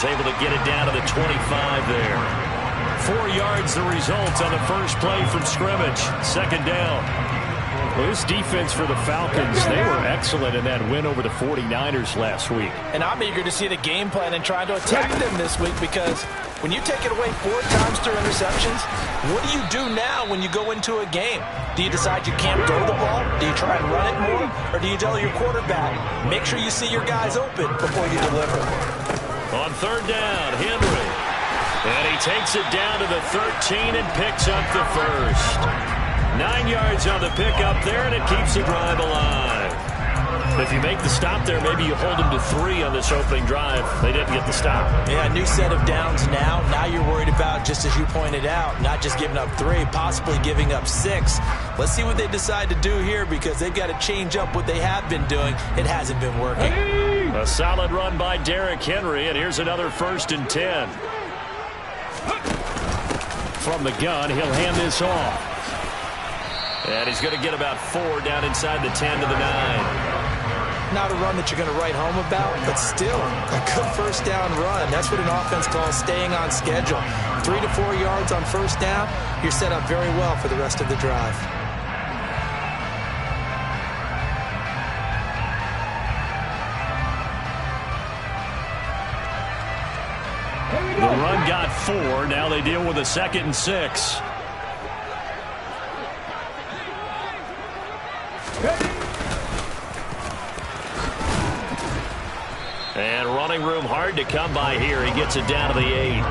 Falcons able to get it down to the 25 there. 4 yards the result on the first play from scrimmage. Second down. Well, this defense for the Falcons, they were excellent in that win over the 49ers last week. And I'm eager to see the game plan and try to attack them this week, because when you take it away 4 times through interceptions, what do you do now when you go into a game? Do you decide you can't throw the ball? Do you try and run it more? Or do you tell your quarterback, make sure you see your guys open before you deliver? On third down, Henry. And he takes it down to the 13 and picks up the first. 9 yards on the pickup there, and it keeps the drive alive. If you make the stop there, maybe you hold them to 3 on this opening drive. They didn't get the stop. Yeah, new set of downs now. Now you're worried about, just as you pointed out, not just giving up 3, possibly giving up 6. Let's see what they decide to do here, because they've got to change up what they have been doing. It hasn't been working. A solid run by Derrick Henry, and here's another 1st and 10. From the gun, he'll hand this off. And he's going to get about 4 down inside the 10 to the 9. Not a run that you're going to write home about, but still a good first down run. That's what an offense calls staying on schedule. 3 to 4 yards on first down, you're set up very well for the rest of the drive. The run got 4. Now they deal with a 2nd and 6. And running room hard to come by here. He gets it down to the 8.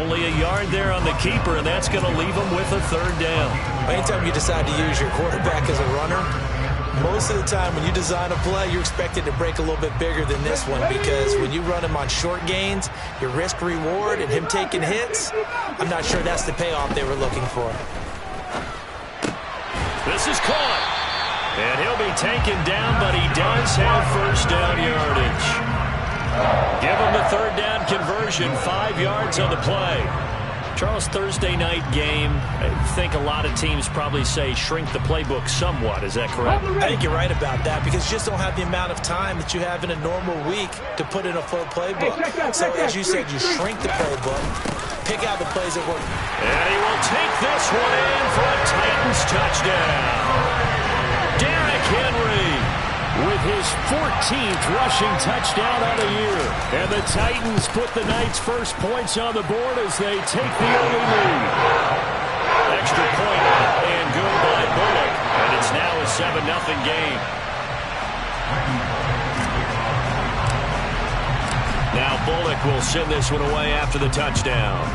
Only a yard there on the keeper, and that's going to leave him with a 3rd down. Anytime you decide to use your quarterback as a runner, most of the time when you design a play, you're expected to break a little bit bigger than this one, because when you run him on short gains, your risk-reward and him taking hits, I'm not sure that's the payoff they were looking for. This is caught. And he'll be taken down, but he does have first down yardage. Give him the 3rd down conversion, 5 yards on the play. Charles, Thursday night game, I think a lot of teams probably say shrink the playbook somewhat. Is that correct? I think you're right about that, because you just don't have the amount of time that you have in a normal week to put in a full playbook. So as you said, you shrink the playbook, pick out the plays that work. And he will take this one in for a Titans touchdown. Derrick Henry with his 14th rushing touchdown on the year. And the Titans put the Knights' first points on the board as they take the early lead. Extra point and good by Bullock. And it's now a 7-0 game. Now Bullock will send this one away after the touchdown.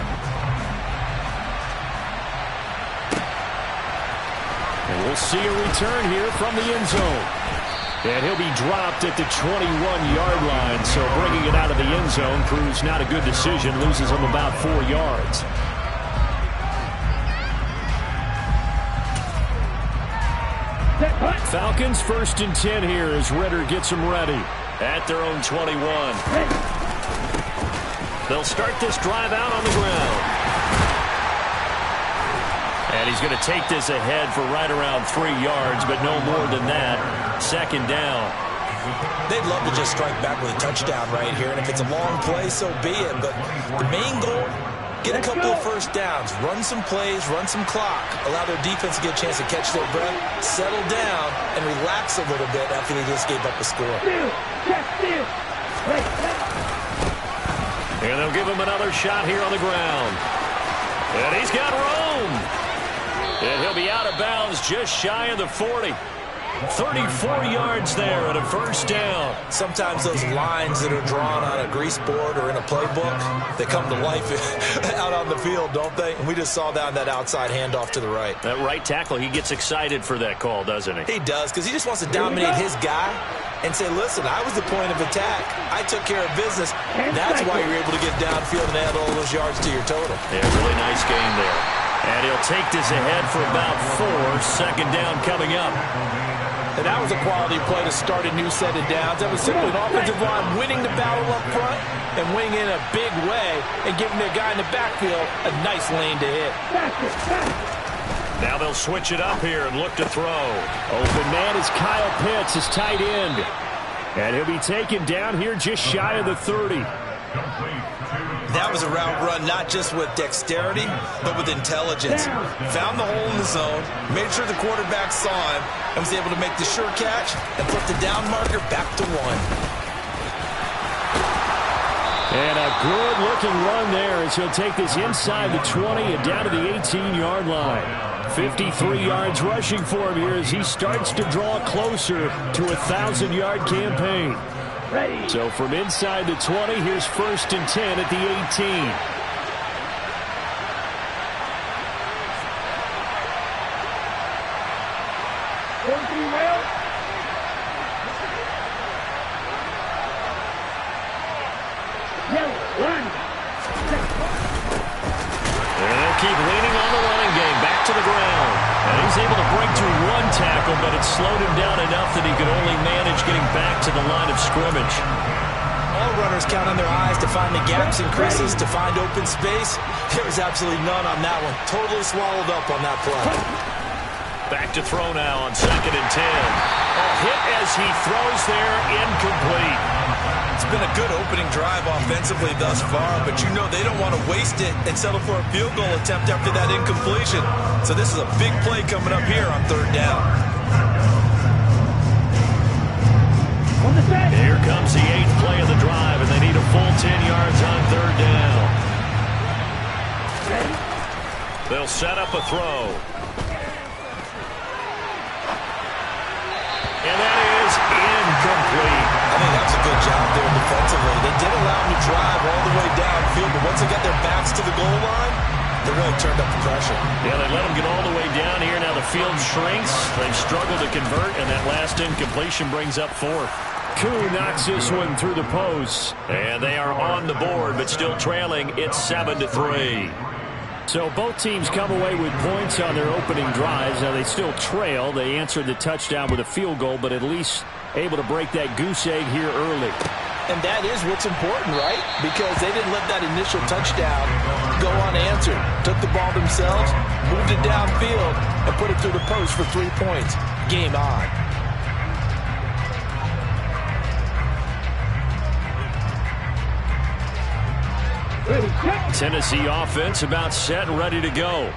And we'll see a return here from the end zone. And he'll be dropped at the 21-yard line, so bringing it out of the end zone proves not a good decision, loses him about 4 yards. Falcons 1st and 10 here as Ritter gets them ready at their own 21. They'll start this drive out on the ground. And he's going to take this ahead for right around 3 yards, but no more than that. 2nd down. They'd love to just strike back with a touchdown right here, and if it's a long play, so be it. But the main goal, get a couple of first downs, run some plays, run some clock, allow their defense to get a chance to catch their breath, settle down, and relax a little bit after they just gave up a score. And they'll give him another shot here on the ground. And he's got room. And he'll be out of bounds just shy of the 40. 34 yards there and a first down. Sometimes those lines that are drawn on a grease board or in a playbook, they come to life out on the field, don't they? And we just saw that on that outside handoff to the right. That right tackle, he gets excited for that call, doesn't he? He does, because he just wants to dominate his guy and say, listen, I was the point of attack. I took care of business. That's why you're able to get downfield and add all those yards to your total. Yeah, really nice game there. And he'll take this ahead for about 4. 2nd down coming up. And that was a quality play to start a new set of downs. That was simply an offensive line winning the battle up front and winning in a big way and giving their guy in the backfield a nice lane to hit. Now they'll switch it up here and look to throw. Open man is Kyle Pitts, his tight end. And he'll be taken down here just shy of the 30. that was a route run not just with dexterity, but with intelligence. Found the hole in the zone, made sure the quarterback saw him, and was able to make the sure catch and put the down marker back to 1. And a good-looking run there as he'll take this inside the 20 and down to the 18-yard line. 53 yards rushing for him here as he starts to draw closer to a 1,000-yard campaign. So from inside the 20, here's 1st and 10 at the 18. Keep leaning on the running game, back to the ground. And he's able to break through 1 tackle, but it slowed him down enough that he could only manage getting back to the line of scrimmage. All runners count on their eyes to find the gaps and creases, to find open space. There was absolutely none on that one. Totally swallowed up on that play. Back to throw now on 2nd and 10. A hit as he throws there, incomplete. It's been a good opening drive offensively thus far, but you know they don't want to waste it and settle for a field goal attempt after that incompletion. So this is a big play coming up here on 3rd down. Here comes the 8th play of the drive, and they need a full 10 yards on 3rd down. They'll set up a throw. And that is incomplete. I think that's a good job there defensively. They did allow him to drive all the way downfield, but once they got their backs to the goal line, they really turned up the pressure. Yeah, they let him get all the way down here. Now the field shrinks. They've struggled to convert, and that last incompletion brings up 4th. Koo knocks this one through the post. And they are on the board, but still trailing. It's 7-3. So both teams come away with points on their opening drives. Now they still trail. They answered the touchdown with a field goal, but at least able to break that goose egg here early. And that is what's important, right? Because they didn't let that initial touchdown go unanswered. Took the ball themselves, moved it downfield, and put it through the post for 3 points. Game on. Tennessee offense about set and ready to go.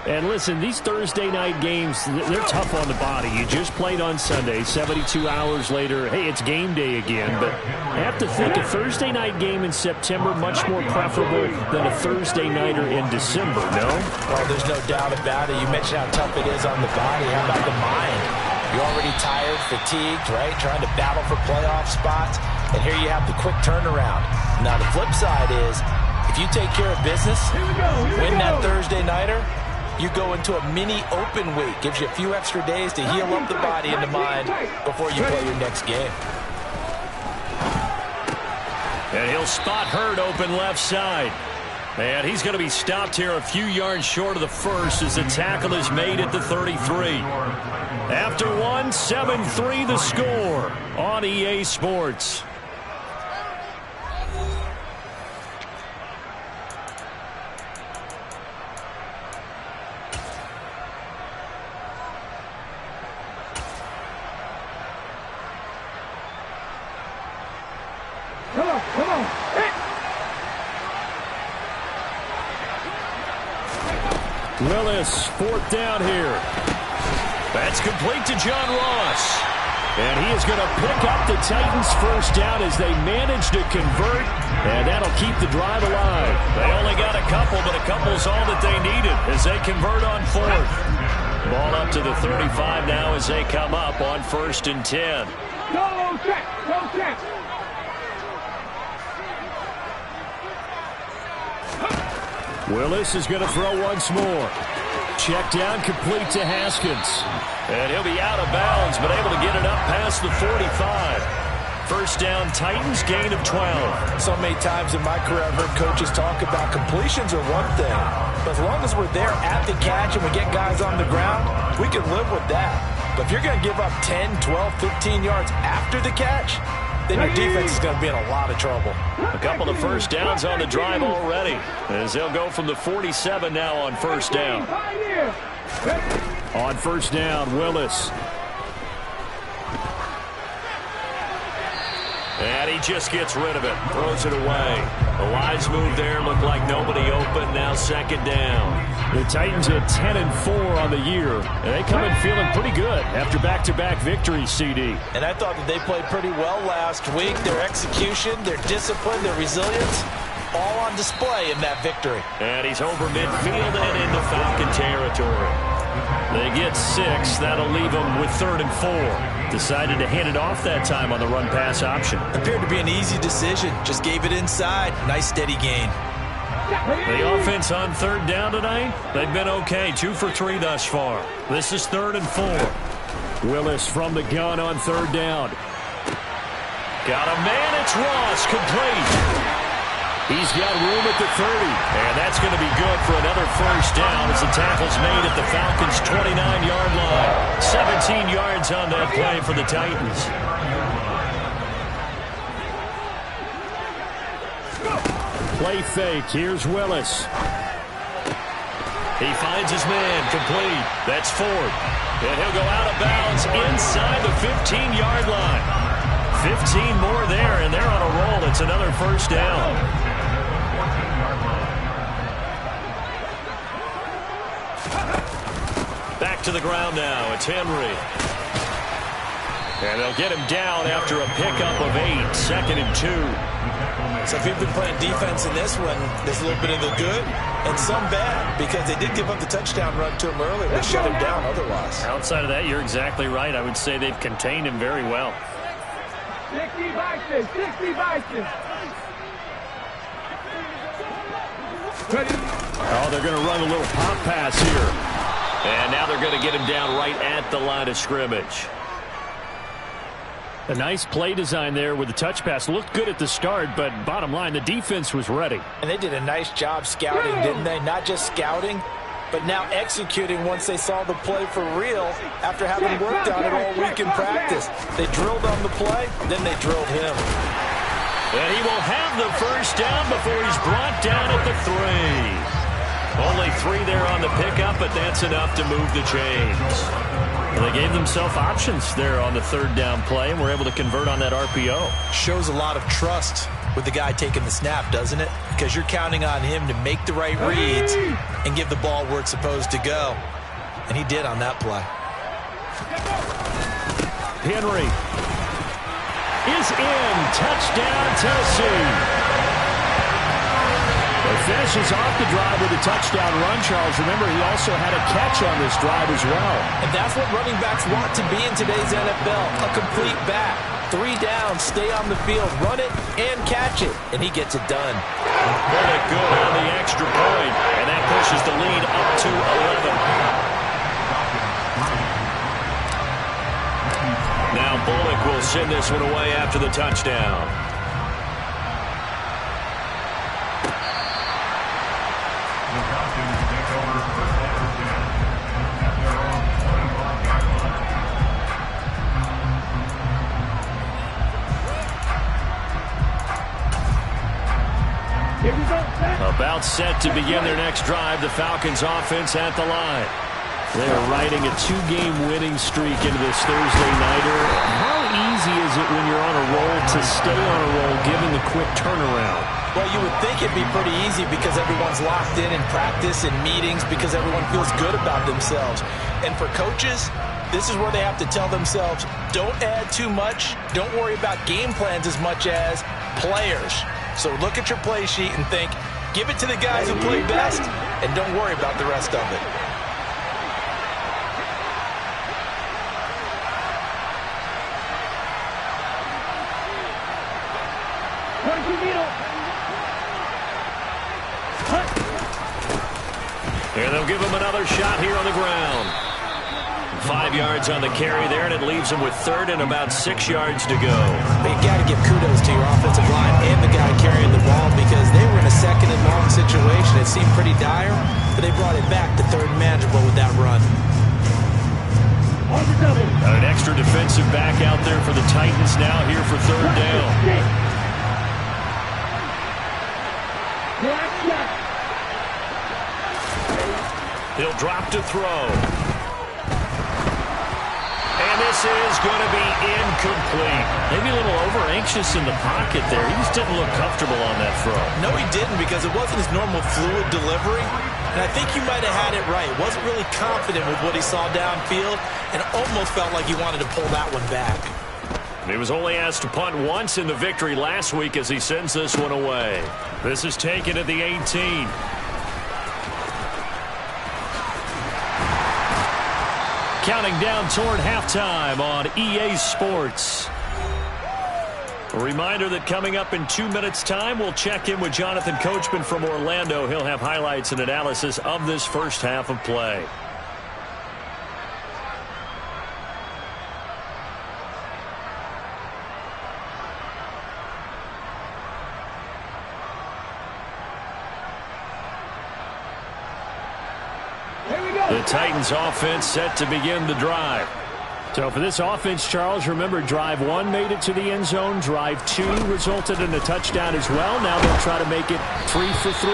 And listen, these Thursday night games, they're tough on the body. You just played on Sunday, 72 hours later. Hey, it's game day again. But I have to think a Thursday night game in September much more preferable than a Thursday nighter in December, no? Well, there's no doubt about it. You mentioned how tough it is on the body. How about the mind? You're already tired, fatigued, right? Trying to battle for playoff spots. And here you have the quick turnaround. Now, the flip side is, if you take care of business, win that Thursday nighter, you go into a mini open week. Gives you a few extra days to heal up the body and the mind before you play your next game. And he'll spot Hurd open left side. And he's going to be stopped here a few yards short of the first as the tackle is made at the 33. After 7-3 the score on EA Sports. Willis, 4th down here. That's complete to John Ross. And he is going to pick up the Titans' first down as they manage to convert. And that'll keep the drive alive. They only got a couple, but a couple's all that they needed as they convert on 4th. Ball up to the 35 now as they come up on 1st and 10. Go check, go check. Willis is going to throw once more. Check down, complete to Haskins. And he'll be out of bounds, but able to get it up past the 45. First down, Titans, gain of 12. So many times in my career I've heard coaches talk about completions are one thing. But as long as we're there at the catch and we get guys on the ground, we can live with that. But if you're going to give up 10, 12, 15 yards after the catch, then your defense is going to be in a lot of trouble. A couple of first downs on the drive already, as they'll go from the 47 now on first down. On first down, Willis. And he just gets rid of it, throws it away. The line wise move there. Looked like nobody open. Now second down. The Titans at 10-4 on the year, and they come in feeling pretty good after back-to-back victories, CD. And I thought that they played pretty well last week. Their execution, their discipline, their resilience, all on display in that victory. And he's over midfield and into Falcon territory. They get 6. That'll leave them with 3rd and 4. Decided to hand it off that time on the run-pass option. Appeared to be an easy decision. Just gave it inside. Nice steady gain. The offense on 3rd down tonight, they've been okay. 2 for 3 thus far. This is 3rd and 4. Willis from the gun on 3rd down. Got a man. It's Ross. Complete. He's got room at the 30. And that's going to be good for another first down as the tackle's made at the Falcons' 29-yard line. 17 yards on that play for the Titans. Play fake. Here's Willis. He finds his man. Complete. That's Ford. And he'll go out of bounds inside the 15-yard line. 15 more there, and they're on a roll. It's another first down. Back to the ground now. It's Henry. And they'll get him down after a pickup of 8. 2nd and 2. So if you've been playing defense in this one, there's a little bit of the good and some bad, because they did give up the touchdown run to him earlier. They shut him down otherwise. Outside of that, you're exactly right. I would say they've contained him very well. 60 Bison, 60 Bison. Oh, they're going to run a little pop pass here. And now they're going to get him down right at the line of scrimmage. A nice play design there with the touch pass. Looked good at the start, but bottom line, the defense was ready. And they did a nice job scouting, didn't they? Not just scouting, but now executing once they saw the play for real after having worked on it all week in practice. They drilled on the play, then they drilled him. And he will have the first down before he's brought down at the 3. Only 3 there on the pickup, but that's enough to move the chains. Well, they gave themselves options there on the 3rd down play, and were able to convert on that RPO. Shows a lot of trust with the guy taking the snap, doesn't it? Because you're counting on him to make the right reads and give the ball where it's supposed to go. And he did on that play. Henry is in. Touchdown, Tennessee. Finishes off the drive with a touchdown run, Charles. Remember, he also had a catch on this drive as well. And that's what running backs want to be in today's NFL, a complete back. 3 down, stay on the field, run it, and catch it. And he gets it done. Bullock good on the extra point, and that pushes the lead up to 11. Now Bullock will send this one away after the touchdown. About set to begin their next drive, the Falcons offense at the line. They are riding a 2-game winning streak into this Thursday nighter. How easy is it when you're on a roll to stay on a roll given the quick turnaround? Well, you would think it'd be pretty easy because everyone's locked in practice and meetings, because everyone feels good about themselves. And for coaches, this is where they have to tell themselves, don't add too much, don't worry about game plans as much as players. So look at your play sheet and think, give it to the guys who play best, and don't worry about the rest of it. And they'll give him another shot here on the ground. 5 yards on the carry there, and it leaves him with 3rd and about 6 yards to go. You got to give kudos to your offensive line and the guy carrying the ball, because they were in a 2nd and long situation. It seemed pretty dire, but they brought it back to 3rd and manageable with that run. An extra defensive back out there for the Titans now here for 3rd down. He'll drop to throw. And this is going to be incomplete. Maybe a little over-anxious in the pocket there. He just didn't look comfortable on that throw. No, he didn't, because it wasn't his normal fluid delivery. And I think you might have had it right. Wasn't really confident with what he saw downfield and almost felt like he wanted to pull that one back. He was only asked to punt once in the victory last week as he sends this one away. This is taken at the 18. Counting down toward halftime on EA Sports. A reminder that coming up in 2 minutes' time, we'll check in with Jonathan Coachman from Orlando. He'll have highlights and analysis of this first half of play. The Titans offense set to begin the drive. So for this offense, Charles, remember drive 1 made it to the end zone. Drive 2 resulted in a touchdown as well. Now they'll try to make it 3 for 3.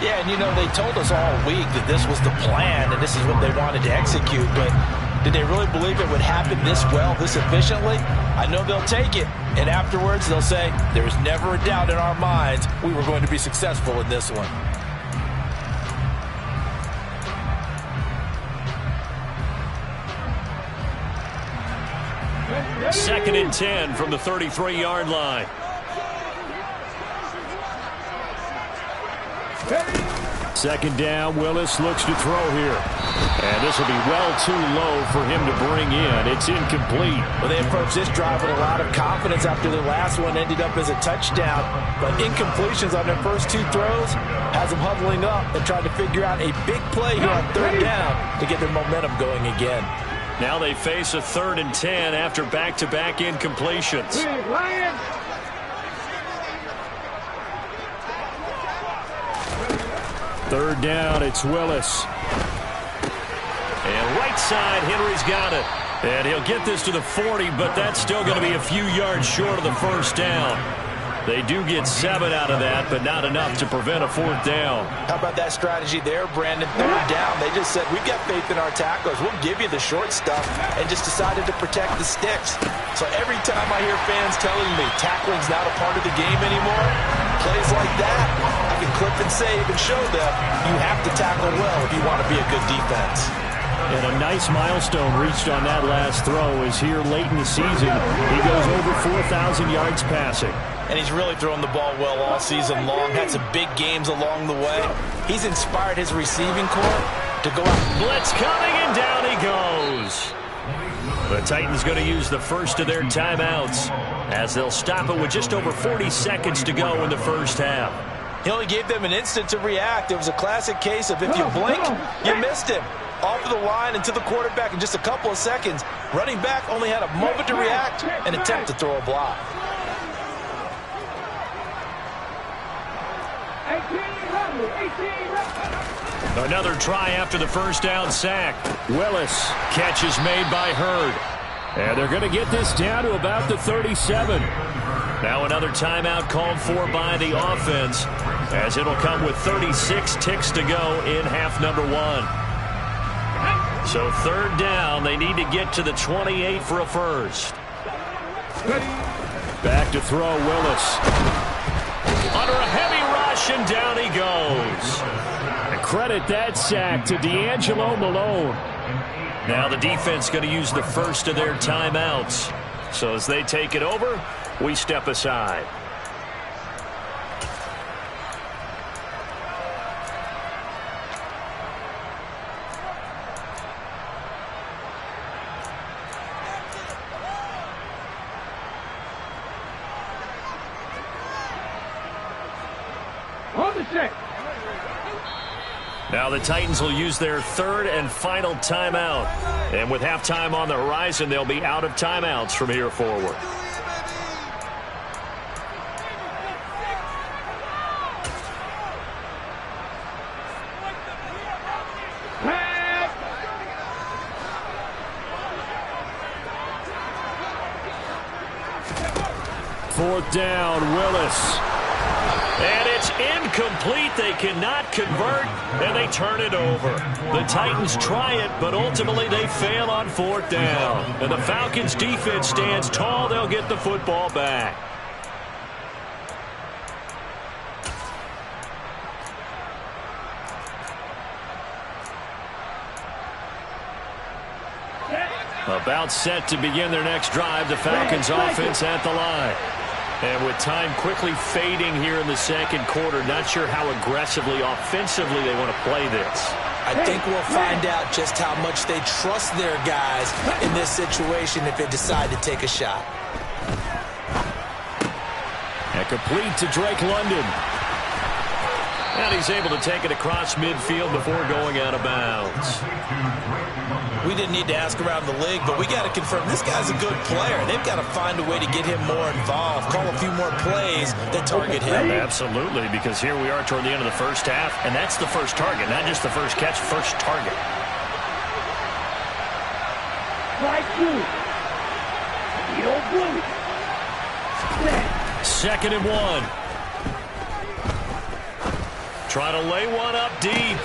Yeah, and you know, they told us all week that this was the plan and this is what they wanted to execute. But did they really believe it would happen this well, this efficiently? I know they'll take it. And afterwards, they'll say, there's never a doubt in our minds we were going to be successful in this one. Second and 10 from the 33-yard line. Second down, Willis looks to throw here. And this will be well too low for him to bring in. It's incomplete. Well, they approached this drive with a lot of confidence after their last one ended up as a touchdown. But incompletions on their first 2 throws has them huddling up and trying to figure out a big play here on third down to get their momentum going again. Now they face a 3rd and 10 after back-to-back incompletions. Third down, it's Willis. And right side, Henry's got it. And he'll get this to the 40, but that's still going to be a few yards short of the first down. They do get 7 out of that, but not enough to prevent a 4th down. How about that strategy there, Brandon? Third down, they just said, we've got faith in our tacklers. We'll give you the short stuff, and just decided to protect the sticks. So every time I hear fans telling me tackling's not a part of the game anymore, plays like that, I can clip and save and show them you have to tackle well if you want to be a good defense. And a nice milestone reached on that last throw is here late in the season. He goes over 4,000 yards passing. And he's really thrown the ball well all season long. Had some big games along the way. He's inspired his receiving corps to go out. Blitz coming, and down he goes. The Titans going to use the first of their timeouts as they'll stop it with just over 40 seconds to go in the first half. He only gave them an instant to react. It was a classic case of if you blink, you missed him. Off of the line and to the quarterback in just a couple of seconds. Running back only had a moment to react and attempt to throw a block. Another try after the first down sack. Willis, catch is made by Hurd. And they're going to get this down to about the 37. Now another timeout called for by the offense, as it'll come with 36 ticks to go in half number 1. So third down, they need to get to the 28 for a first. Back to throw, Willis. Under a heavy rush, and down he goes. And credit that sack to D'Angelo Malone. Now the defense going to use the first of their timeouts. So as they take it over, we step aside. Now the Titans will use their third and final timeout. And with halftime on the horizon, they'll be out of timeouts from here forward. Fourth down, Willis. And it's incomplete. incomplete. They cannot convert, and they turn it over. The Titans try it, but ultimately they fail on 4th down. And the Falcons defense stands tall. They'll get the football back. About set to begin their next drive. The Falcons offense at the line. And with time quickly fading here in the second quarter, not sure how aggressively, offensively they want to play this. I think we'll find out just how much they trust their guys in this situation if they decide to take a shot. And complete to Drake London. And he's able to take it across midfield before going out of bounds. We didn't need to ask around the league, but we got to confirm this guy's a good player. They've got to find a way to get him more involved, call a few more plays that target him. Absolutely, because here we are toward the end of the first half, and that's the first target, not just the first catch, first target. Second and 1. Trying to lay one up deep.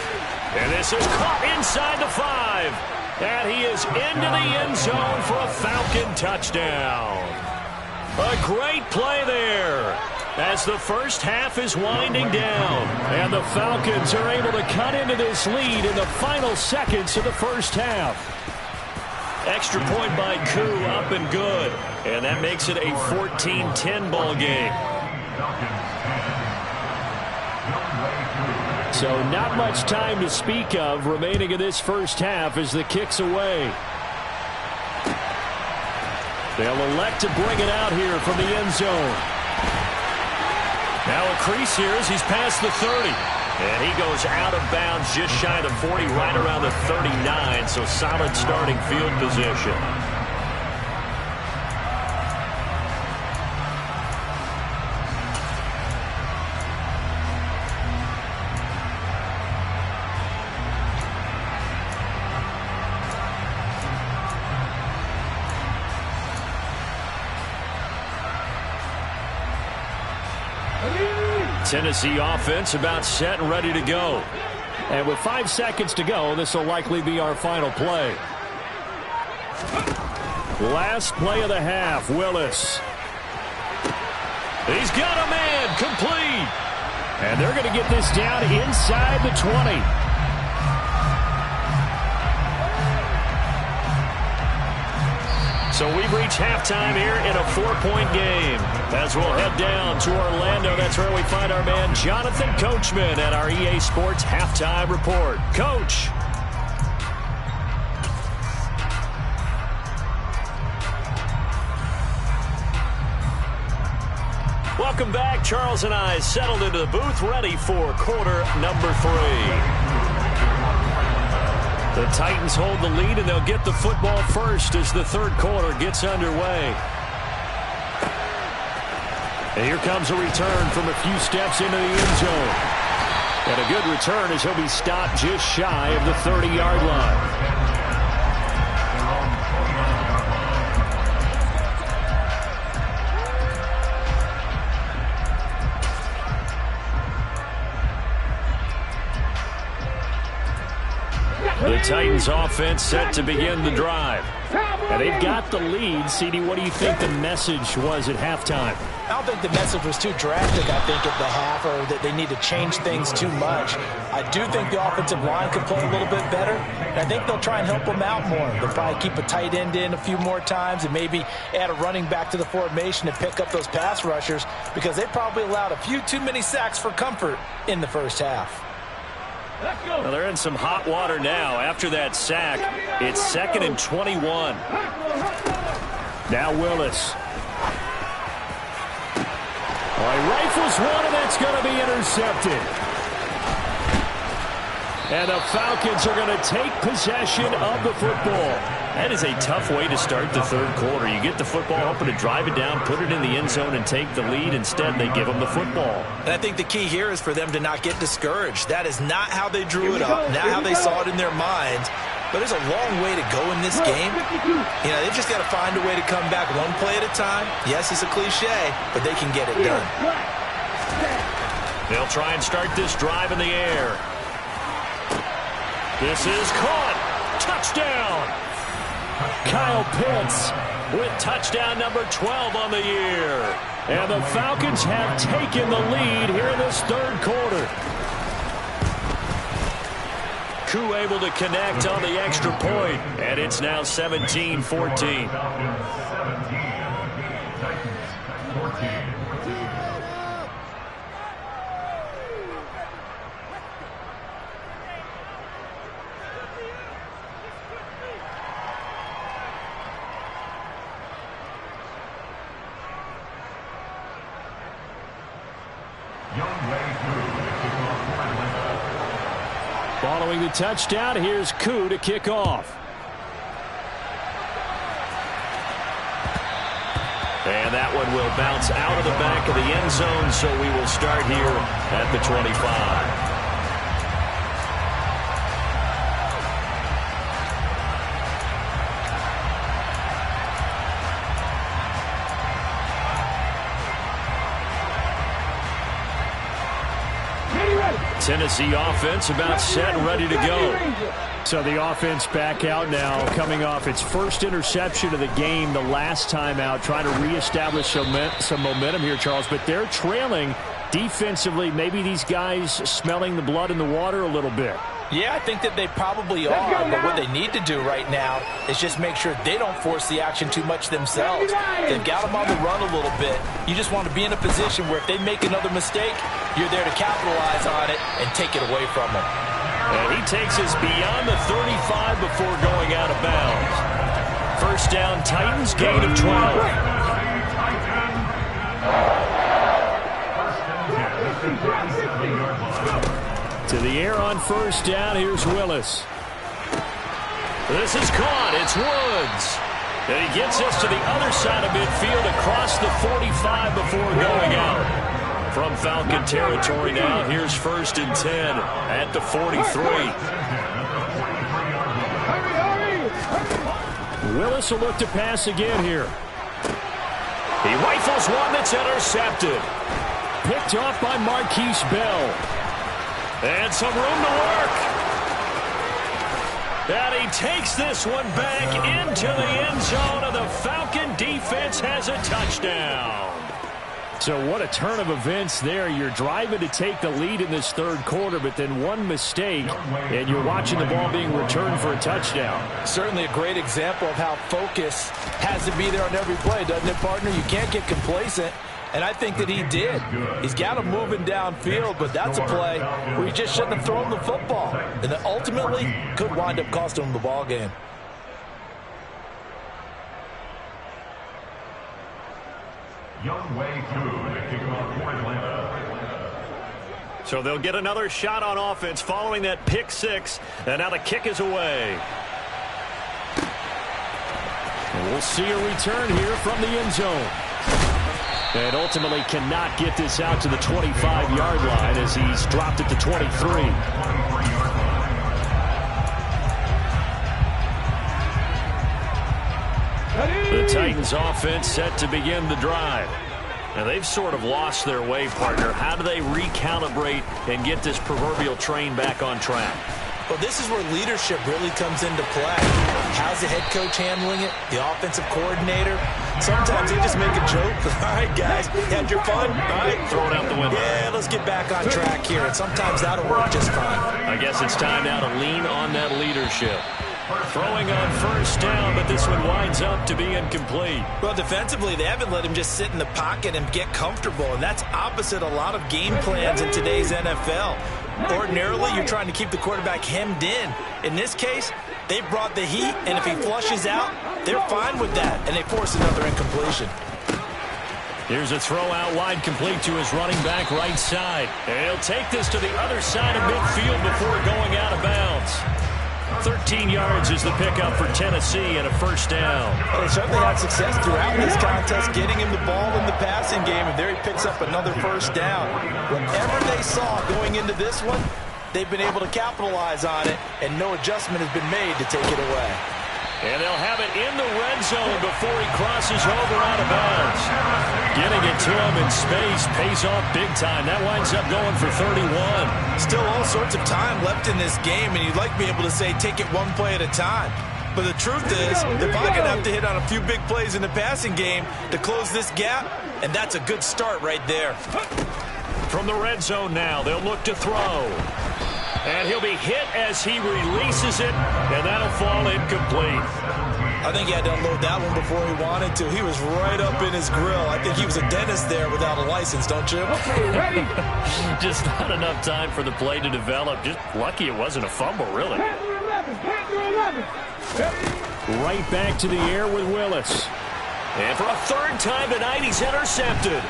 And this is caught inside the 5. And he is into the end zone for a Falcon touchdown. A great play there as the first half is winding down. And the Falcons are able to cut into this lead in the final seconds of the first half. Extra point by Koo, up and good. And that makes it a 14-10 ball game. So not much time to speak of remaining in this first half as the kick's away. They'll elect to bring it out here from the end zone. Now a crease here as he's past the 30. And he goes out of bounds just shy of the 40, right around the 39. So solid starting field position. Tennessee offense about set and ready to go. And with 5 seconds to go, this will likely be our final play. Last play of the half, Willis. He's got a man, complete. And they're going to get this down inside the 20. So we've reached halftime here in a 4-point game. As we'll head down to Orlando, that's where we find our man Jonathan Coachman at our EA Sports Halftime Report. Coach. Welcome back. Charles and I settled into the booth, ready for quarter number 3. The Titans hold the lead, and they'll get the football first as the third quarter gets underway. And here comes a return from a few steps into the end zone. And a good return as he'll be stopped just shy of the 30-yard line. The Titans offense set to begin the drive. And they've got the lead. CD, what do you think the message was at halftime? I don't think the message was too drastic, I think, at the half, or that they need to change things too much. I do think the offensive line could play a little bit better, and I think they'll try and help them out more. They'll probably keep a tight end in a few more times and maybe add a running back to the formation and pick up those pass rushers, because they probably allowed a few too many sacks for comfort in the first half. Well, they're in some hot water now. After that sack, it's 2nd and 21. Now Willis. He rifles one, and that's going to be intercepted. And the Falcons are going to take possession of the football. That is a tough way to start the third quarter. You get the football, hoping to drive it down, put it in the end zone, and take the lead. Instead, they give them the football. And I think the key here is for them to not get discouraged. That is not how they drew it up, not how they saw it in their minds. But there's a long way to go in this game. You know, they've just got to find a way to come back one play at a time. Yes, it's a cliche, but they can get it done. They'll try and start this drive in the air. This is caught. Touchdown. Kyle Pitts with touchdown number 12 on the year. And the Falcons have taken the lead here in this third quarter. Koo able to connect on the extra point, and it's now 17-14. Following the touchdown, here's Koo to kick off. And that one will bounce out of the back of the end zone, so we will start here at the 25. Tennessee offense about set and ready to go. So the offense back out now, coming off its first interception of the game the last time out, trying to reestablish some momentum here, Charles. But they're trailing defensively. Maybe these guys smelling the blood in the water a little bit. Yeah, I think that they probably are, but what they need to do right now is just make sure they don't force the action too much themselves. They've got them on the run a little bit. You just want to be in a position where if they make another mistake, you're there to capitalize on it and take it away from them. And he takes us beyond the 35 before going out of bounds. First down, Titans, gain of 12. To the air on first down, here's Willis. This is caught, it's Woods. And he gets us to the other side of midfield across the 45 before going out. From Falcon territory now, here's first and 10 at the 43. Willis will look to pass again here. He rifles one that's intercepted. Picked off by Marquise Bell. And some room to work. And he takes this one back into the end zone, and the Falcon defense has a touchdown. So what a turn of events there. You're driving to take the lead in this third quarter, but then one mistake, and you're watching the ball being returned for a touchdown. Certainly a great example of how focus has to be there on every play, doesn't it, partner? You can't get complacent. And I think that he did. He's got him moving downfield, but that's a play where he just shouldn't have thrown the football. And that ultimately could wind up costing him the ball game. So they'll get another shot on offense following that pick six. And now the kick is away. And we'll see a return here from the end zone. And ultimately cannot get this out to the 25-yard line as he's dropped it to 23. The Titans offense set to begin the drive. And they've sort of lost their way, partner. How do they recalibrate and get this proverbial train back on track? Well, this is where leadership really comes into play. How's the head coach handling it? The offensive coordinator? Sometimes they just make a joke. All right, guys, had your fun? All right, throw it out the window. Yeah, let's get back on track here. And sometimes that'll work just fine. I guess it's time now to lean on that leadership. Throwing on first down, but this one winds up to be incomplete. Well, defensively, they haven't let him just sit in the pocket and get comfortable, and that's opposite a lot of game plans in today's NFL. Ordinarily, you're trying to keep the quarterback hemmed in. In this case, they brought the heat, and if he flushes out, they're fine with that, and they force another incompletion. Here's a throw out wide, complete to his running back right side. And he'll take this to the other side of midfield before going out of bounds. 13 yards is the pickup for Tennessee and a first down. Well, they certainly had success throughout this contest getting him the ball in the passing game, and there he picks up another first down. Whatever they saw going into this one, they've been able to capitalize on it, and no adjustment has been made to take it away. And they'll have it in the red zone before he crosses over out of bounds. Getting it to him in space pays off big time. That winds up going for 31. Still all sorts of time left in this game, and you'd like to be able to say take it one play at a time. But the truth is, they're probably going to have to hit on a few big plays in the passing game to close this gap, and that's a good start right there. From the red zone now, they'll look to throw. And he'll be hit as he releases it, and that'll fall incomplete. I think he had to unload that one before he wanted to. He was right up in his grill. I think he was a dentist there without a license, don't you? Okay, ready? Just not enough time for the play to develop. Just lucky it wasn't a fumble, really. Panther 11, Panther 11. Ready? Right back to the air with Willis. And for a third time tonight, he's intercepted.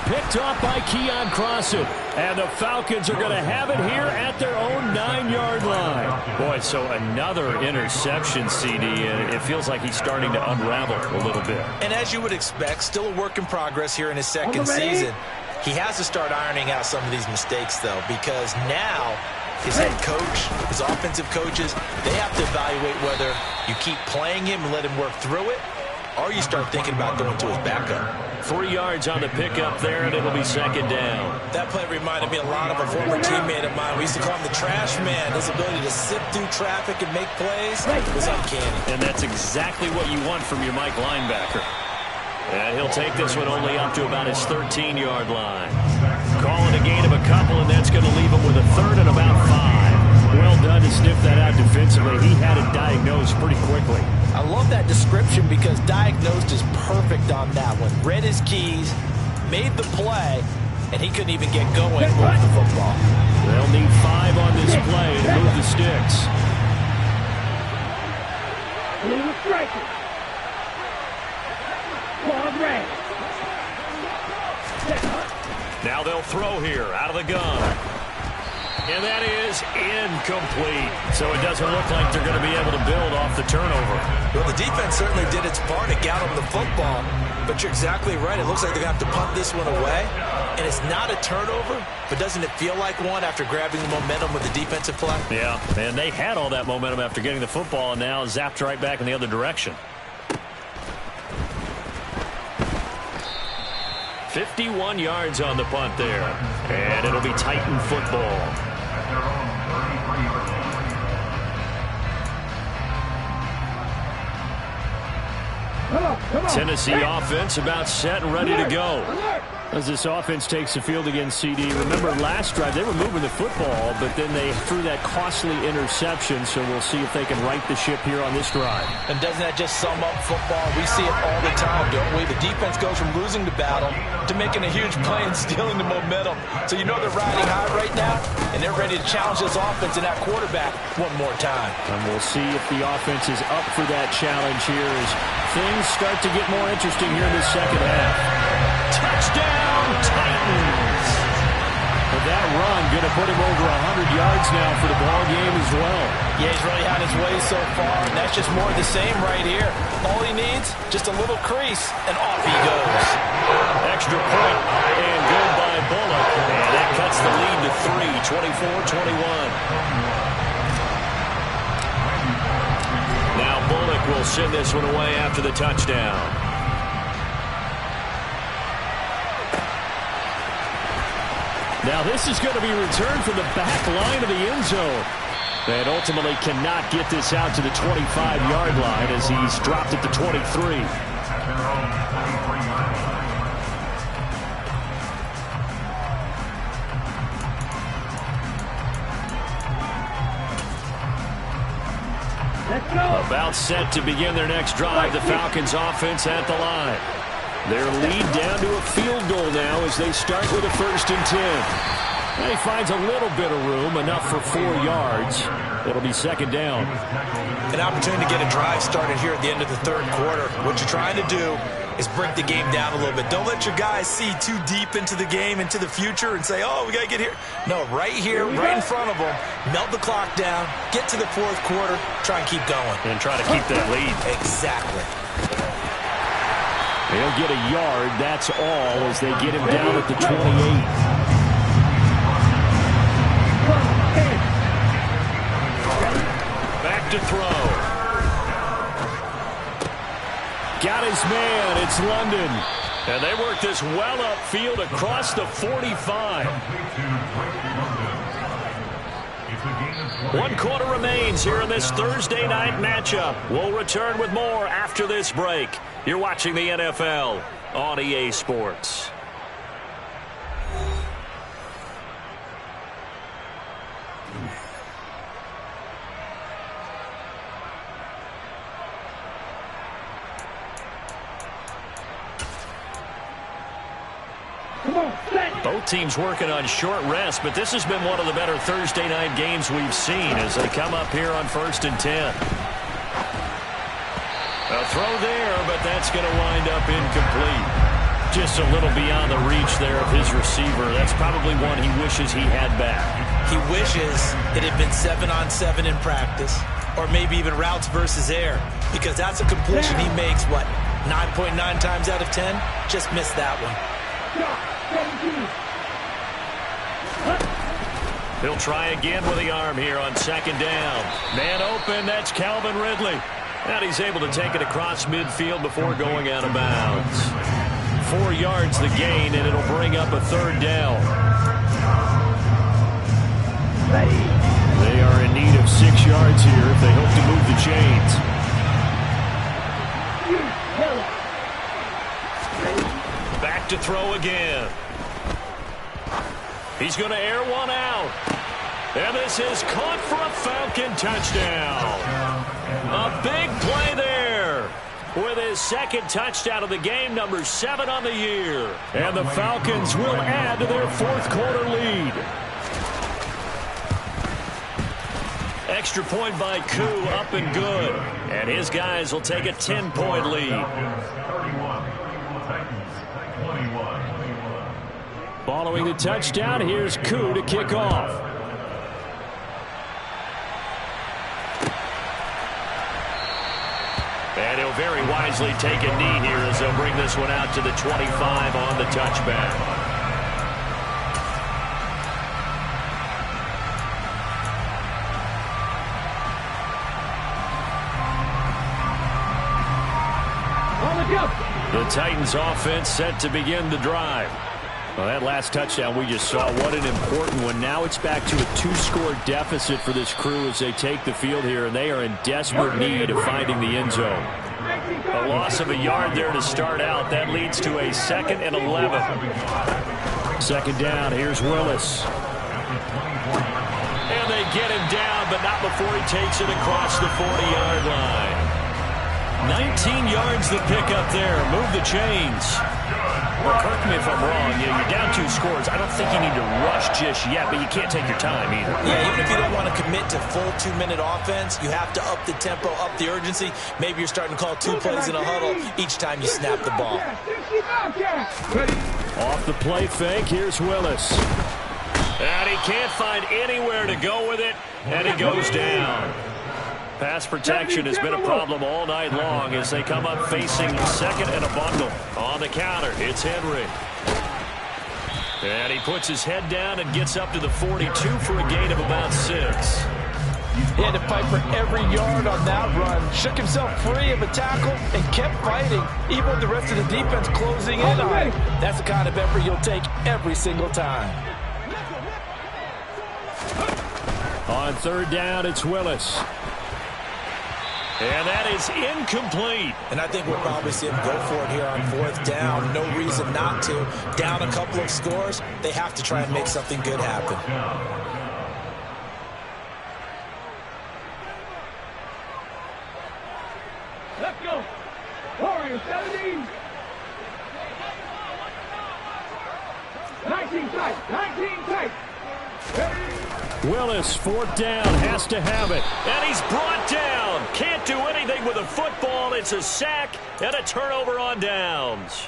Picked off by Keon Crossan. And the Falcons are going to have it here at their own 9-yard line. Boy, so another interception, CD, and it feels like he's starting to unravel a little bit. And as you would expect, still a work in progress here in his second season. He has to start ironing out some of these mistakes, though, because now his head coach, his offensive coaches, they have to evaluate whether you keep playing him and let him work through it, or you start thinking about going to his backup. 3 yards on the pickup there, and it'll be second down. That play reminded me a lot of a former teammate of mine. We used to call him the trash man. His ability to sift through traffic and make plays was uncanny. And that's exactly what you want from your Mike linebacker. And he'll take this one only up to about his 13-yard line. Calling a gain of a couple, and that's going to leave him with a third and about 5. Well done to sniff that out defensively. He had it diagnosed pretty quickly. I love that description because diagnosed is perfect on that one. Read his keys, made the play, and he couldn't even get going with the football. They'll need 5 on this play to move the sticks. Blue striker. Ball red. Now they'll throw here out of the gun. And that is incomplete. So it doesn't look like they're going to be able to build off the turnover. Well, the defense certainly did its part to get him the football. But you're exactly right. It looks like they're going to have to punt this one away. And it's not a turnover, but doesn't it feel like one after grabbing the momentum with the defensive play? Yeah, and they had all that momentum after getting the football, and now zapped right back in the other direction. 51 yards on the punt there. And it'll be Titan football. Come on. Tennessee offense about set and ready to go. As this offense takes the field against CD. Remember last drive, they were moving the football, but then they threw that costly interception, so we'll see if they can right the ship here on this drive. And doesn't that just sum up football? We see it all the time, don't we? The defense goes from losing the battle to making a huge play and stealing the momentum. So you know they're riding high right now, and they're ready to challenge this offense and that quarterback one more time. And we'll see if the offense is up for that challenge here as things start to get more interesting here in the second half. Touchdown, Titans! But that run going to put him over 100 yards now for the ball game as well. Yeah, he's really had his way so far, and that's just more of the same right here. All he needs, just a little crease, and off he goes. Extra point, and good by Bullock. And that cuts the lead to 3, 24-21. Now Bullock will send this one away after the touchdown. Now this is going to be returned from the back line of the end zone. And ultimately cannot get this out to the 25-yard line as he's dropped at the 23. Let's go. About set to begin their next drive. The Falcons offense at the line. Their lead down to a field goal now as they start with a 1st and 10. And he finds a little bit of room, enough for 4 yards. It'll be second down. An opportunity to get a drive started here at the end of the third quarter. What you're trying to do is break the game down a little bit. Don't let your guys see too deep into the game, into the future, and say, oh, we got to get here. No, right here, right in front of them, melt the clock down, get to the fourth quarter, try and keep going. And try to keep that lead. Exactly. They'll get a yard, that's all, as they get him down at the 28. Back to throw. his man. It's London. And they work this well upfield across the 45. 1 quarter remains here in this Thursday night matchup. We'll return with more after this break. You're watching the NFL on EA Sports. Both teams working on short rest, but this has been one of the better Thursday night games we've seen as they come up here on 1st and 10. A throw there, but that's going to wind up incomplete. Just a little beyond the reach there of his receiver. That's probably one he wishes he had back. He wishes it had been 7-on-7 in practice, or maybe even routes versus air, because that's a completion he makes, 9.9 times out of 10? Just missed that one. He'll try again with the arm here on 2nd down. Man open, that's Calvin Ridley. And he's able to take it across midfield before going out of bounds. 4 yards the gain, and it'll bring up a 3rd down. They are in need of 6 yards here if they hope to move the chains. Back to throw again. He's going to air one out. And this is caught for a Falcon touchdown. A big play there with his 2nd touchdown of the game, number 7 on the year. And the Falcons will add to their 4th quarter lead. Extra point by Koo, up and good. And his guys will take a 10-point lead. Following the touchdown, here's Koo to kick off. And he'll very wisely take a knee here as they'll bring this one out to the 25 on the touchback. The Titans offense set to begin the drive. Well, that last touchdown we just saw, what an important one. Now it's back to a 2-score deficit for this crew as they take the field here, and they are in desperate need of finding the end zone. A loss of a yard there to start out. That leads to a 2nd and 11. 2nd down, here's Willis. And they get him down, but not before he takes it across the 40-yard line. 19 yards the pick up there. Move the chains. Well, correct me if I'm wrong. You're down 2 scores. I don't think you need to rush just yet, but you can't take your time either. Yeah, even if you don't want to commit to full 2-minute offense, you have to up the tempo, up the urgency. Maybe you're starting to call 2 plays in a huddle each time you snap the ball. Off the play fake, here's Willis. And he can't find anywhere to go with it, and he goes down. Pass protection has been a problem all night long as they come up facing 2nd and a bundle. On the counter, it's Henry. And he puts his head down and gets up to the 42 for a gain of about 6. He had to fight for every yard on that run. Shook himself free of a tackle and kept fighting, even with the rest of the defense closing in on him. That's the kind of effort you'll take every single time. On 3rd down, it's Willis. And that is incomplete. And I think we'll probably see him go for it here on 4th down. No reason not to. Down a couple of scores, they have to try and make something good happen. Let's go. Warriors 17. 19 tight. 19 tight. Willis, 4th down, has to have it. And he's brought down. Can't do anything with a football. It's a sack and a turnover on downs.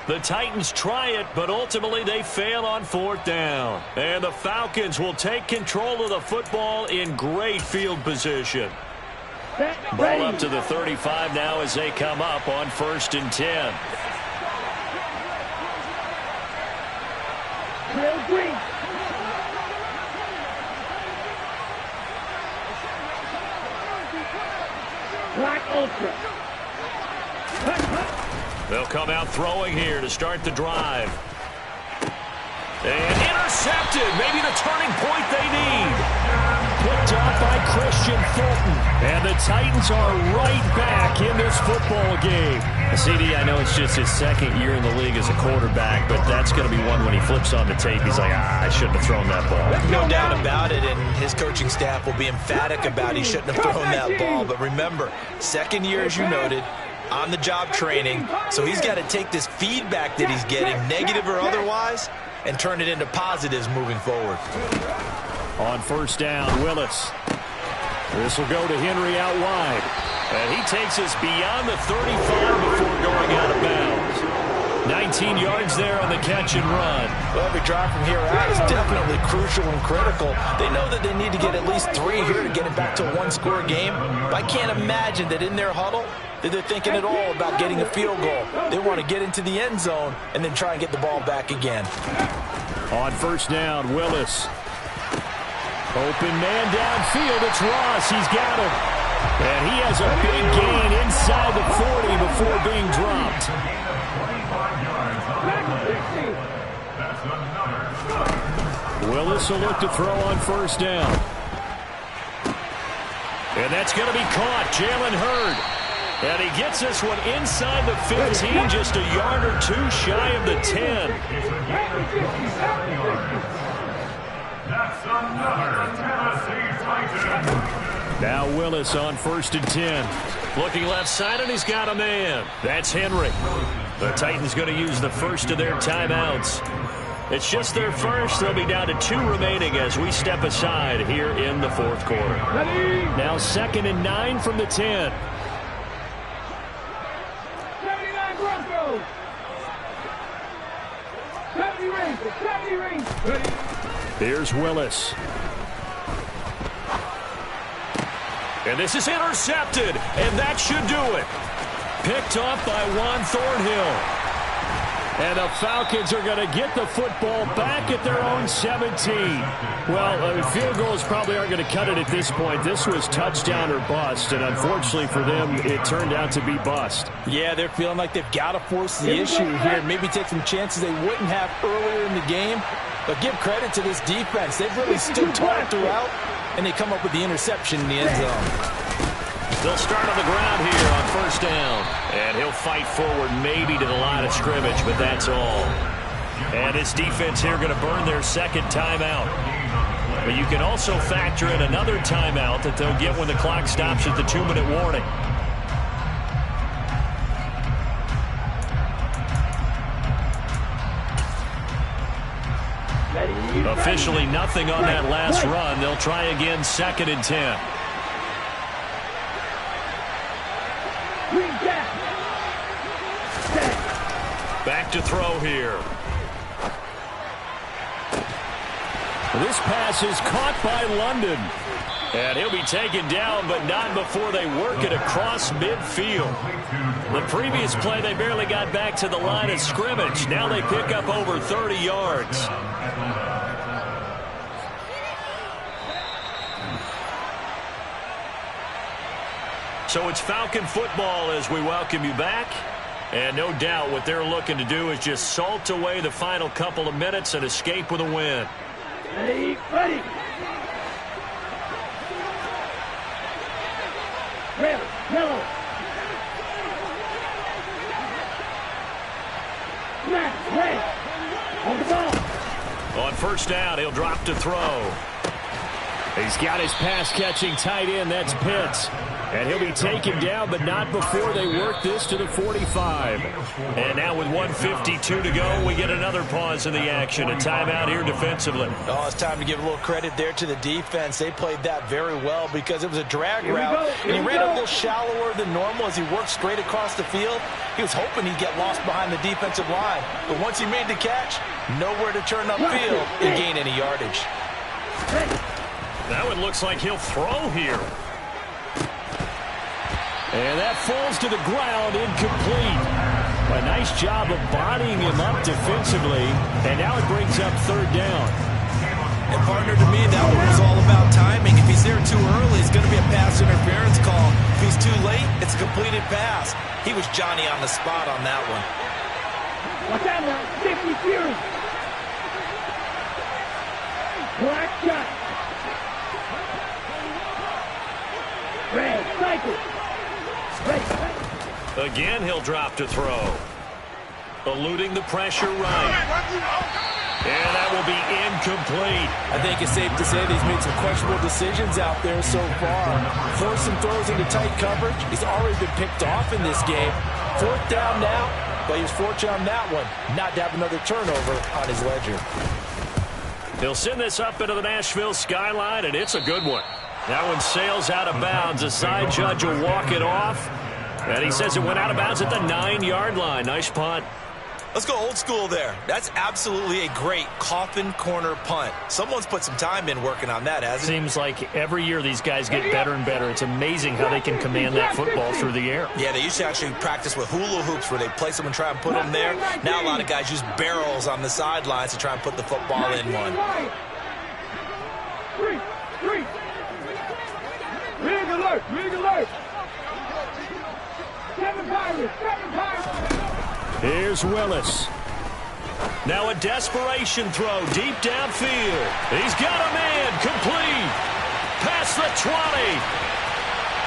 The Titans try it, but ultimately they fail on 4th down. And the Falcons will take control of the football in great field position. Ball up to the 35 now as they come up on 1st and 10. Green. Black Ultra. They'll come out throwing here to start the drive. And intercepted. Maybe the turning point they need. Picked up by Christian Fulton. And the Titans are right back in this football game. CD, I know it's just his second year in the league as a quarterback, but that's going to be one when he flips on the tape. He's like, I shouldn't have thrown that ball. No doubt about it, and his coaching staff will be emphatic about he shouldn't have thrown that ball. But remember, second year, as you noted, on-the-job training, so he's got to take this feedback that he's getting, negative or otherwise, and turn it into positives moving forward. On first down, Willis. This will go to Henry out wide. And he takes us beyond the 35 before going out of bounds. 19 yards there on the catch and run. Well, every drive from here out is definitely crucial and critical. They know that they need to get at least 3 here to get it back to a one-score game. But I can't imagine that in their huddle that they're thinking at all about getting a field goal. They want to get into the end zone and then try and get the ball back again. On first down, Willis. Open man downfield. It's Ross. He's got him. And he has a big gain inside the 40 before being dropped. Willis will look to throw on first down. And that's going to be caught. Jalen Hurd. And he gets this one inside the 15, just a yard or two shy of the 10. That's another Tennessee Titan. Now Willis on first and 10. Looking left side, and he's got a man. That's Henry. The Titans going to use the first of their timeouts. It's just their first. They'll be down to 2 remaining as we step aside here in the fourth quarter. Now 2nd and 9 from the 10. 79 Broncos. 70 Rangers. 70 Rangers. Here's Willis. And this is intercepted, and that should do it. Picked off by Juan Thornhill. And the Falcons are going to get the football back at their own 17. Well, field goals probably aren't going to cut it at this point. This was touchdown or bust, and unfortunately for them, it turned out to be bust. Yeah, they're feeling like they've got to force the issue here. Maybe take some chances they wouldn't have earlier in the game. But give credit to this defense. They've really stood tall throughout, and they come up with the interception in the end zone. They'll start on the ground here on first down. And he'll fight forward maybe to the line of scrimmage, but that's all. And this defense here going to burn their second timeout. But you can also factor in another timeout that they'll get when the clock stops at the 2-minute warning. Officially nothing on that last run. They'll try again 2nd and 10. Back to throw here. This pass is caught by London. And he'll be taken down, but not before they work it across midfield. The previous play, they barely got back to the line of scrimmage. Now they pick up over 30 yards. So it's Falcon football as we welcome you back. And no doubt what they're looking to do is just salt away the final couple of minutes and escape with a win. Ready, ready. Red, yellow. Black, red. On the ball. On first down, he'll drop to throw. He's got his pass-catching tight end. That's Pitts. And he'll be taken down, but not before they work this to the 45. And now with 1:52 to go, we get another pause in the action. A timeout here defensively. Oh, it's time to give a little credit there to the defense. They played that very well because it was a drag route. And he ran a little shallower than normal as he worked straight across the field. He was hoping he'd get lost behind the defensive line. But once he made the catch, nowhere to turn upfield and gain any yardage. Now it looks like he'll throw here. And that falls to the ground, incomplete. A nice job of bodying him up defensively. And now it brings up 3rd down. And partner, to me, that one was all about timing. If he's there too early, it's going to be a pass interference call. If he was too late. It's a completed pass. He was Johnny on the spot on that one. Watch out now. 50 Fury. Black shot. Red, cycle. Red. Again, he'll drop to throw. Eluding the pressure right. And that will be incomplete. I think it's safe to say that he's made some questionable decisions out there so far. Forced some throws into tight coverage. He's already been picked off in this game. 4th down now, but he was fortunate on that one not to have another turnover on his ledger. He'll send this up into the Nashville skyline, and it's a good one. That one sails out of bounds. The side judge will walk it off. And he says it went out of bounds at the 9-yard line. Nice punt. Let's go old school there. That's absolutely a great coffin corner punt. Someone's put some time in working on that, hasn't it? Seems like every year these guys get better and better. It's amazing how they can command that football through the air. Yeah, they used to actually practice with hula hoops where they place them and try and put them there. Now a lot of guys use barrels on the sidelines to try and put the football in one. Three. Rig alert. 7 Pirates. Here's Willis. Now a desperation throw deep downfield. He's got a man. Complete. Past the 20.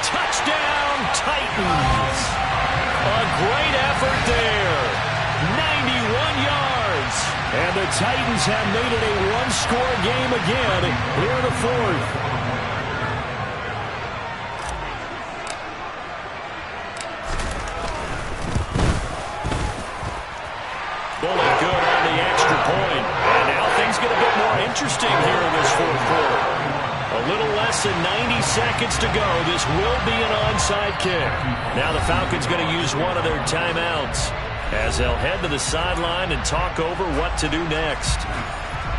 Touchdown, Titans. A great effort there. 91 yards. And the Titans have made it a one-score game again here in the 4th. Bullet good on the extra point. And now things get a bit more interesting here in this 4th quarter. A little less than 90 seconds to go. This will be an onside kick. Now the Falcons going to use one of their timeouts as they'll head to the sideline and talk over what to do next.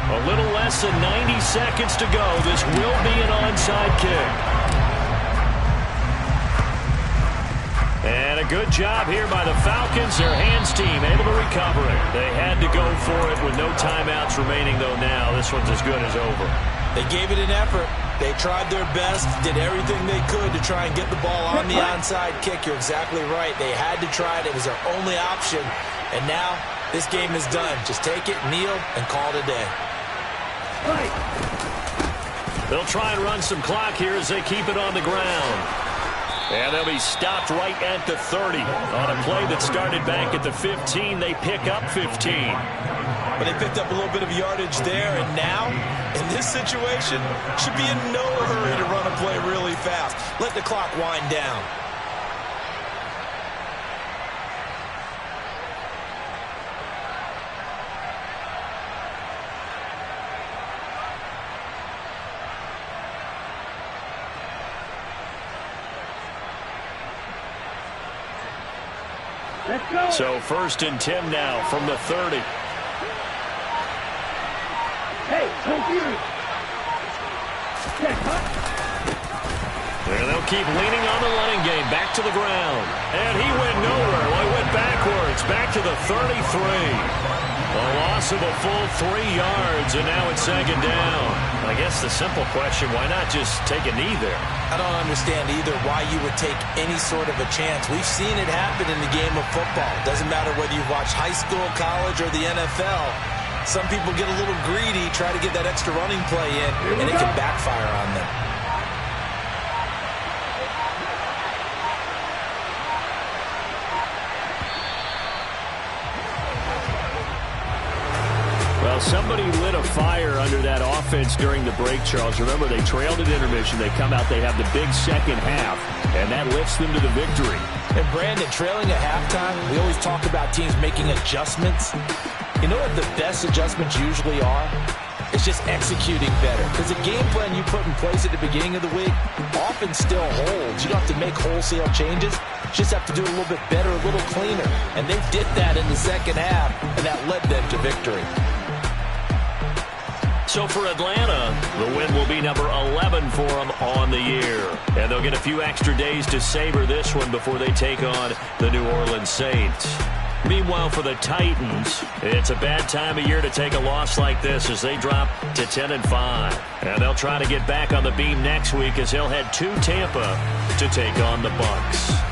A little less than 90 seconds to go. This will be an onside kick. And a good job here by the Falcons. Their hands team able to recover it. They had to go for it with no timeouts remaining, though now this one's as good as over. They gave it an effort. They tried their best, did everything they could to try and get the ball on the onside kick. You're exactly right. They had to try it. It was their only option. And now this game is done. Just take it, kneel, and call it a day. They'll try and run some clock here as they keep it on the ground. And they'll be stopped right at the 30. On a play that started back at the 15, they pick up 15. But they picked up a little bit of yardage there, and now, in this situation, should be in no hurry to run a play really fast. Let the clock wind down. Let's go. So 1st and 10 now from the 30. Hey, no Fury. Check, huh? And they'll keep leaning on the running game. Back to the ground. And he went nowhere. Well, he went backwards. Back to the 33. A loss of a full 3 yards, and now it's 2nd down. I guess the simple question, why not just take a knee there? I don't understand either why you would take any sort of a chance. We've seen it happen in the game of football. Doesn't matter whether you've watched high school, college, or the NFL. Some people get a little greedy, try to get that extra running play in, and it can backfire on them. Well, somebody lit a fire under that offense during the break, Charles. Remember, they trailed at intermission. They come out, they have the big second half, and that lifts them to the victory. And, Brandon, trailing at halftime, we always talk about teams making adjustments. You know what the best adjustments usually are? It's just executing better. Because the game plan you put in place at the beginning of the week often still holds. You don't have to make wholesale changes. You just have to do it a little bit better, a little cleaner. And they did that in the second half, and that led them to victory. So for Atlanta, the win will be number 11 for them on the year. And they'll get a few extra days to savor this one before they take on the New Orleans Saints. Meanwhile, for the Titans, it's a bad time of year to take a loss like this as they drop to 10-5. And they'll try to get back on the beam next week as they'll head to Tampa to take on the Bucs.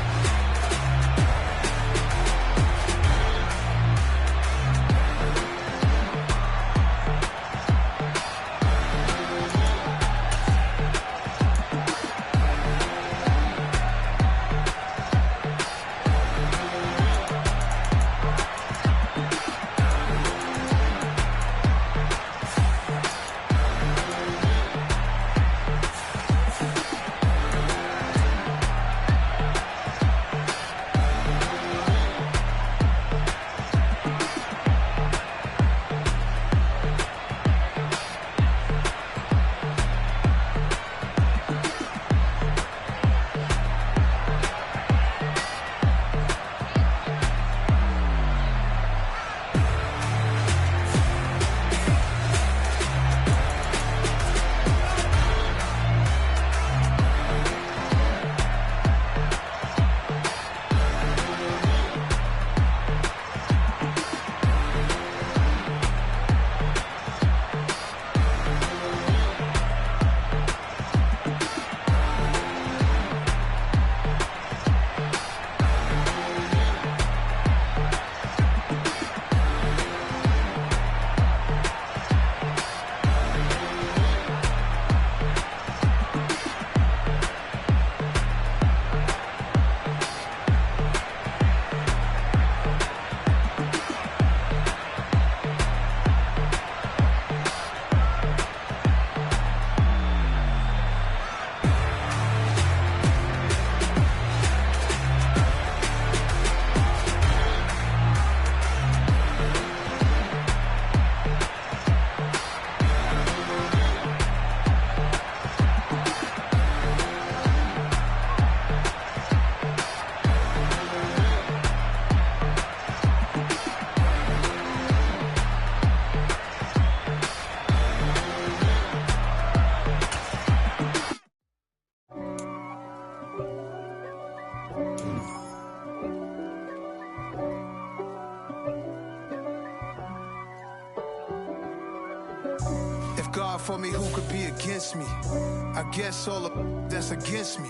God for me, who could be against me? I guess all the that's against me.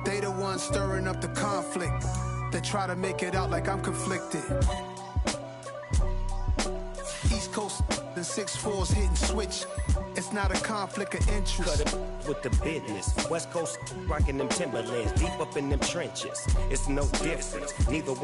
They the ones stirring up the conflict. They try to make it out like I'm conflicted. East Coast and 6'4's hitting switch. It's not a conflict of interest. Cut it with the business. West Coast rocking them Timberlands, deep up in them trenches. It's no difference. Neither one.